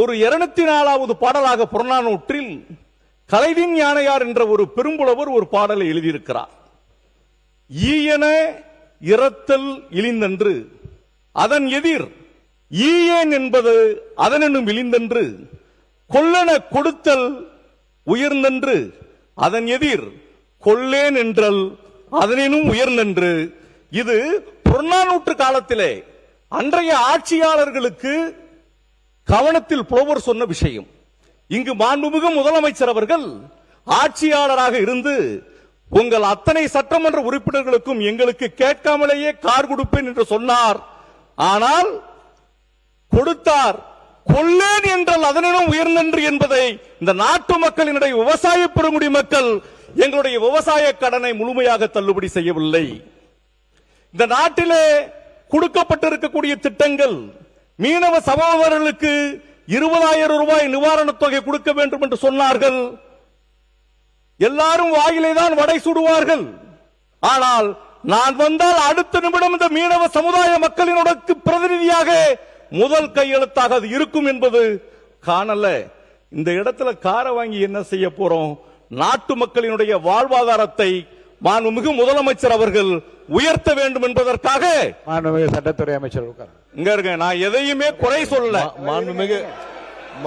ஒரு 204வது பாடலாக புறநானூற்றில் கலைவின் யானையார் என்ற ஒரு பெரும்புலவர் ஒரு பாடலை எழுதியிருக்கிறார். ஈயன இரத்தல் இழிந்தன்று அதன் எதிர் ஈயேன் என்பது அதனும் இழிந்தன்று கொல்லன கொடுத்தல் உயர்ந்தன்று அதன் எதிர் கொல்லேன் என்றல் அதனும் உயர்ந்தன்று. இது புறநானூற்று காலத்திலே அன்றைய ஆட்சியாளர்களுக்கு கவனத்தில் புலவர் சொன்ன விஷயம். இங்கு மாண்புமிகு முதலமைச்சர் அவர்கள் ஆட்சியாளராக இருந்து உங்கள் அத்தனை சட்டமன்ற உறுப்பினர்களுக்கும் எங்களுக்கு கேட்காமலேயே கார் கொடுப்பேன் என்று சொன்னார். ஆனால் கொடுத்தார். கொல்லேன் என்றால் அதனும் உயர்ந்தன்று என்பதை இந்த நாட்டு மக்களினுடைய விவசாய பெருங்குடி மக்கள் எங்களுடைய விவசாய கடனை முழுமையாக தள்ளுபடி செய்யவில்லை. இந்த நாட்டிலே கொடுக்கப்பட்டிருக்கக்கூடிய திட்டங்கள் மீனவ சகோதரர்களுக்கு 20,000 ரூபாய் நிவாரணத் தொகை கொடுக்க வேண்டும் என்று சொன்னார்கள். எல்லாரும் வாயிலே தான் வடை சுடுவார்கள். ஆனால் நான் வந்தால் அடுத்த நிமிடம் இந்த மீனவ சமுதாய மக்களினுடைய பிரதிநிதியாக முதல் கையெழுத்தாக அது இருக்கும் என்பது காணல. இந்த இடத்துல காரை வாங்கி என்ன செய்ய போறோம்? நாட்டு மக்களினுடைய வாழ்வாதாரத்தை மாண்புமிகு முதலமைச்சர் அவர்கள் உயர்த்த வேண்டும் என்பதற்காக மாண்புமிகு சட்டத்துறை அமைச்சர் இங்க இருக்க. நான் எதையுமே குறை சொல்ல.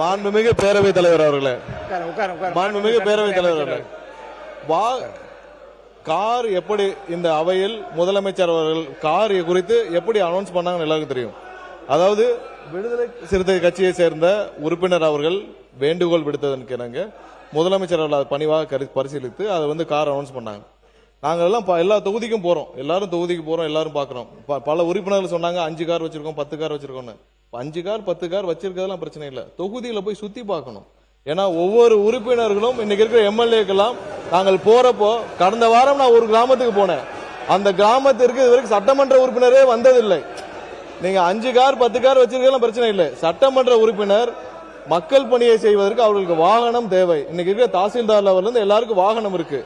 மாண்புமிகு பேரவைத் தலைவர் அவர்களே, மாண்புமிகு பேரவைத் தலைவர் அவர்களே, கார் எப்படி இந்த அவையில் முதலமைச்சர் அவர்கள் கார் குறித்து எப்படி அனௌன்ஸ் பண்ணாங்கன்னு எல்லாருக்கும் தெரியும். அதாவது விடுதலை சிறுத்தை கட்சியை சேர்ந்த உறுப்பினர் அவர்கள் வேண்டுகோள் விடுத்ததற்கு இணங்க முதலமைச்சர் அவர்கள் பணிவாக பரிசீலித்து அதை கார் அனௌன்ஸ் பண்ணாங்க. நாங்கள் எல்லாம் எல்லா தொகுதிக்கும் போறோம், எல்லாரும் தொகுதிக்கு போறோம், எல்லாரும் பாக்குறோம். பல உறுப்பினர்கள் சொன்னாங்க 5 கார் வச்சிருக்கோம், 10 கார் வச்சிருக்கோம். 5 கார் 10 கார் வச்சிருக்கிறதெல்லாம் பிரச்சனை இல்லை, தொகுதியில போய் சுத்தி பார்க்கணும். ஏன்னா ஒவ்வொரு உறுப்பினர்களும் இன்னைக்கு இருக்கிற எம்எல்ஏக்கெல்லாம் நாங்கள் போறப்போ, கடந்த வாரம் நான் ஒரு கிராமத்துக்கு போனேன். அந்த கிராமத்திற்கு இதுவரைக்கும் சட்டமன்ற உறுப்பினரே வந்ததில்லை. நீங்க 5 கார் 10 கார் வச்சிருக்கலாம் பிரச்சனை இல்லை. சட்டமன்ற உறுப்பினர் மக்கள் பணியை செய்வதற்கு அவர்களுக்கு வாகனம் தேவை. இன்னைக்கு இருக்கிற தாசில்தார் லெவல்ல இருந்து எல்லாருக்கும் வாகனம் இருக்கு.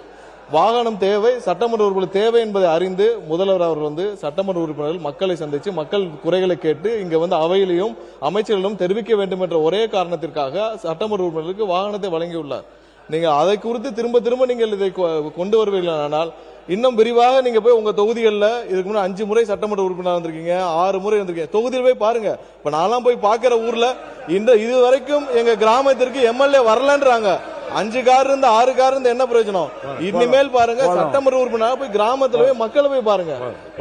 வாகனம் தேவை, சட்டமன்ற உறுப்பினர் தேவை என்பதை அறிந்து முதல்வர் அவர்கள் சட்டமன்ற உறுப்பினர்கள் மக்களை சந்திச்சு மக்கள் குறைகளை கேட்டு இங்க அவையிலையும் அமைச்சர்களிடம் தெரிவிக்க வேண்டும் என்ற ஒரே காரணத்திற்காக சட்டமன்ற உறுப்பினர்களுக்கு வாகனத்தை வழங்கியுள்ளார். நீங்க அதை குறித்து திரும்ப திரும்ப நீங்கள் இதை கொண்டு வருவீர்களானால் இன்னும் விரிவாக நீங்க போய் உங்க தொகுதிகளில் இதுக்கு முன்னாடி 5 முறை சட்டமன்ற உறுப்பினர் வந்திருக்கீங்க, 6 முறை வந்திருக்கீங்க. தொகுதியில் போய் பாருங்க. இப்ப நான்லாம் போய் பாக்குற ஊர்ல இது வரைக்கும் எங்க கிராமத்திற்கு எம்எல்ஏ வரலன்றாங்க. 5 கார் இருந்து 6 கார் இருந்து என்ன பிரயோஜனம்? இனிமேல் பாருங்க, சட்டமன்ற உறுப்பினர் போய் கிராமத்துல போய் மக்களை போய் பாருங்க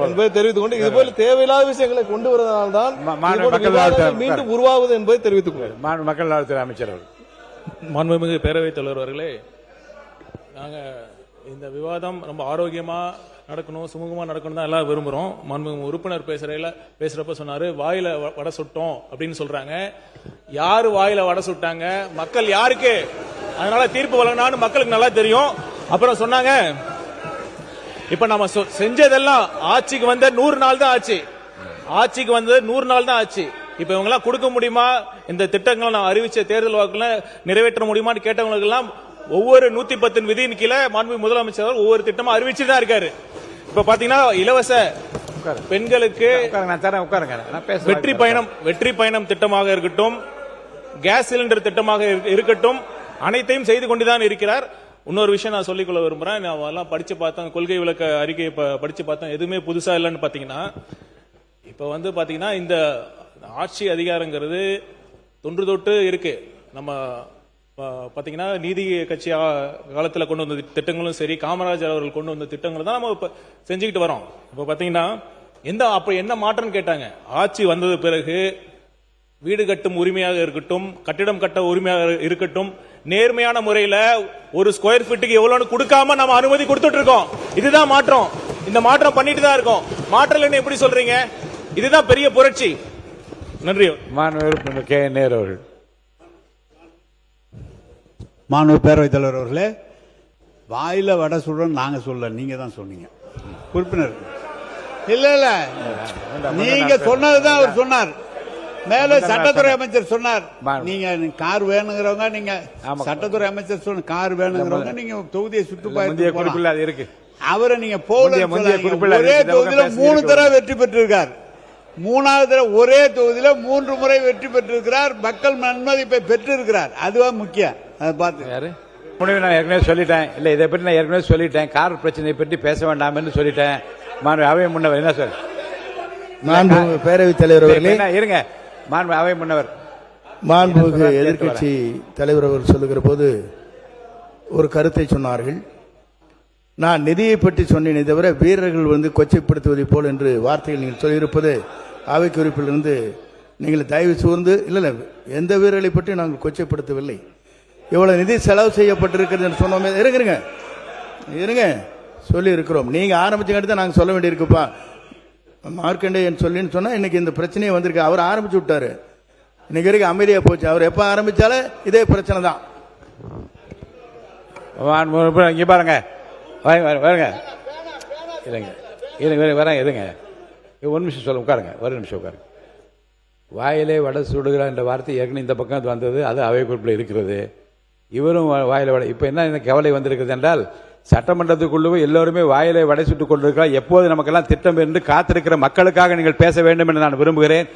என்பதை தெரிவித்துக் கொண்டு இது போல தேவையில்லாத விஷயங்களை கொண்டு வருவதனால்தான் மீண்டும் உருவாகுது என்பதை தெரிவித்துக் கொள்ளும். மக்கள் நலத்துறை அமைச்சர் மாண்புமிகு பேரவைத் தலைவர் அவர்களே, நாங்க இந்த விவாதம் ரொம்ப ஆரோக்கியமா நடக்கணும், சுமூகமா நடக்கணும் தான் எல்லாம் விரும்புறோம். மாண்புமிகு உறுப்பினர் பேசுறப்ப சொன்னாரு வாயில வடை சுட்டோம் அப்படின்னு சொல்றாங்க. யாரு வாயில வடை சுட்டாங்க? மக்கள் யாருக்கு அதனால தீர்ப்பு வழங்கினான்னு மக்களுக்கு நல்லா தெரியும். அப்புறம் சொன்னாங்க இப்ப நம்ம செஞ்சதெல்லாம் ஆட்சிக்கு வந்த 100 நாள் தான் ஆச்சு. ஆட்சிக்கு வந்தது 100 நாள் தான் ஆச்சு. இப்ப இவங்க எல்லாம் கொடுக்க முடியுமா? இந்த திட்டங்களை நான் அறிவிச்ச தேர்தல் வாக்குல நிறைவேற்ற முடியுமான்னு கேட்டவங்களுக்கு எல்லாம் ஒவ்வொரு 110 விதியின் கீழே மாண்புமிகு முதலமைச்சர் ஒவ்வொரு திட்டமா அறிவிச்சுதான் இருக்காரு. இப்ப பாத்தீங்கன்னா இலவச பெண்களுக்கு வெற்றி பயணம் திட்டமாக இருக்கட்டும், கேஸ் சிலிண்டர் திட்டமாக இருக்கட்டும், அனைத்தையும் செய்து கொண்டுதான் இருக்கிறார். இன்னொரு விஷயம் நான் சொல்லிக்கொள்ள விரும்புறேன். நான் எல்லாம் படிச்சு பார்த்தேன், கொள்கை விளக்க அறிக்கையை படிச்சு பார்த்தேன். எதுவுமே புதுசா இல்லைன்னு பாத்தீங்கன்னா, இப்ப பாத்தீங்கன்னா இந்த ஆட்சி அதிகாரங்கிறது தொன்று தொட்டு இருக்கு. நம்ம பாத்தீங்கன்னா நீதி கட்சி காலத்துல கொண்டு வந்த திட்டங்களும் சரி, காமராஜர் அவர்கள் கொண்டு வந்த திட்டங்கள் தான் நம்ம செஞ்சுக்கிட்டு வரோம். இப்ப பாத்தீங்கன்னா அப்ப என்ன மாற்றம் கேட்டாங்க? ஆட்சி வந்தது பிறகு வீடு கட்டும் உரிமையாக இருக்கட்டும், கட்டிடம் கட்ட உரிமையாக இருக்கட்டும், நேர்மையான முறையில ஒரு ஸ்கொயர் ஃபீட்டுக்கு எவ்வளவு கொடுக்காம நம்ம அனுமதி கொடுத்துட்டு இருக்கோம். இதுதான் மாற்றம். இந்த மாற்றம் பண்ணிட்டு தான் இருக்கோம். மாற்றம் எப்படி சொல்றீங்க? இதுதான் பெரிய புரட்சி. நன்றி. மாண்புமிகு கே நேரு அவர்கள். மாண்புமிகு பேரவைத் தலைவர் அவர்களே, வாயில வடை சுடுறோம் நாங்க சொல்ல, நீங்க தான் சொன்னீங்க. உறுப்பினர் இல்ல இல்ல, நீங்க சொன்னதுதான் அவர் சொன்னார். மேல சட்டத்துறை அமைச்சர் சொன்னார். நீங்க கார் வேணுங்கிறவங்க, நீங்க சட்டத்துறை அமைச்சர் சொன்ன கார் வேணுங்கிறவங்க நீங்க தொகுதியை சுற்றுப்பாடு இருக்கு. அவரை நீங்க போல ஒரே தொகுதியில 3 தடவை வெற்றி பெற்றிருக்கார். மூணாவது தடவை ஒரே தொகுதியில் 3 முறை வெற்றி பெற்றிருக்கிறார். மக்கள் நன்மதிப்பை பெற்றிருக்கிறார். அதுவா முக்கியம். அதை பார்த்து யாரு முடிவு நான் ஏற்கனவே சொல்லிட்டேன். இல்ல இதை பற்றி நான் ஏற்கனவே சொல்லிட்டேன். கார் பிரச்சனையை பற்றி பேச வேண்டாம் என்று சொல்லிட்டேன். மாண்பு அவை முன்னவர் என்ன சார் மாண்புமிகு பேரவைத் தலைவர் அவர்களே, என்ன இருங்க. மாண்பு அவை முன்னவர் மாண்புமிகு எதிர்க்கட்சி தலைவர் அவர்கள் சொல்லுகிற போது ஒரு கருத்தை சொன்னார்கள். நான் நிதியை பற்றி சொன்னேனே தவிர வீரர்கள் வந்து கொச்சைப்படுத்துவதை போல் என்று வார்த்தைகள் நீங்கள் சொல்லியிருப்பது அவை குறிப்பிலிருந்து நீங்கள் தயவு கூர்ந்து இல்லை எந்த வீரர்களை பற்றி நாங்கள் கொச்சைப்படுத்தவில்லை. இவ்வளவு நிதி செலவு செய்யப்பட்டிருக்கிறது என்று சொன்னோமே. இருங்க சொல்லி இருக்கிறோம். நீங்க ஆரம்பிச்சுக்கிட்டு தான் நாங்கள் சொல்ல வேண்டியிருக்குப்பா. மார்க்கண்டேயன் சொல்லின்னு சொன்னா இன்னைக்கு இந்த பிரச்சனையே வந்திருக்கு. அவர் ஆரம்பிச்சு விட்டாரு. இன்னைக்கு வரைக்கும் அமைதியா போச்சு. அவர் எப்ப ஆரம்பிச்சாலும் இதே பிரச்சனை தான். இங்க பாருங்க வருங்க இல்லைங்க வரேன் இருங்க. ஒரு நிமிஷம் சொல்ல உட்காருங்க. ஒரு நிமிஷம் உட்காருங்க. வாயிலே வடை சுடுகிறார் என்ற வார்த்தை ஏற்கனவே இந்த பக்கம் வந்தது. அது அவை குறிப்பில் இருக்கிறது. இவரும் வாயில வடை. இப்போ என்ன இந்த கவலை வந்திருக்கிறது என்றால் சட்டமன்றத்துக்குள்ளவே எல்லோருமே வாயிலே வடை சுட்டுக் கொண்டிருக்கிறார். எப்போது நமக்கெல்லாம் திட்டம் என்று காத்திருக்கிற மக்களுக்காக நீங்கள் பேச வேண்டும் என்று நான் விரும்புகிறேன்.